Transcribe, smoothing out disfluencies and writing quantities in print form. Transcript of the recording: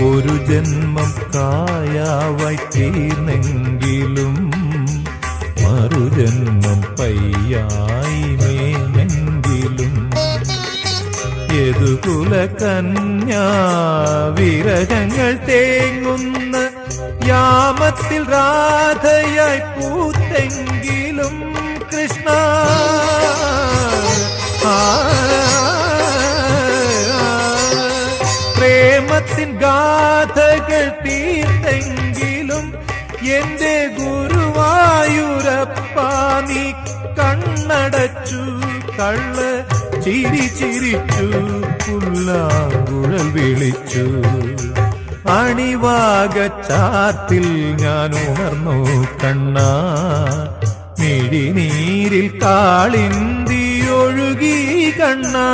ഒരു ജന്മം കായാവായി തീർന്നെങ്കിലും മറുജന്മം പയ്യായി മേഞ്ഞെങ്കിലും യദുകുല കന്യാ വിരഹങ്ങൾ തേങ്ങുന്ന യാമത്തിൽ രാധയായി പൂത്തെങ്കിലും കൃഷ്ണ പ്രേമത്തിൻ ഗാഥകൾ തീർത്തെങ്കിലും എന്റെ ഗുരുവായൂരപ്പ നീ കണ്ണടച്ചു കള്ള ചിരി ചിരിച്ചു പുല്ലാങ്കുഴൽ വിളിച്ചു അണിവാകച്ചാത്തിൽ ഞാൻ ഉണർന്നു കണ്ണാ മിഴിനീരിൽ കാളിന്തി ഒഴുകി കണ്ണാ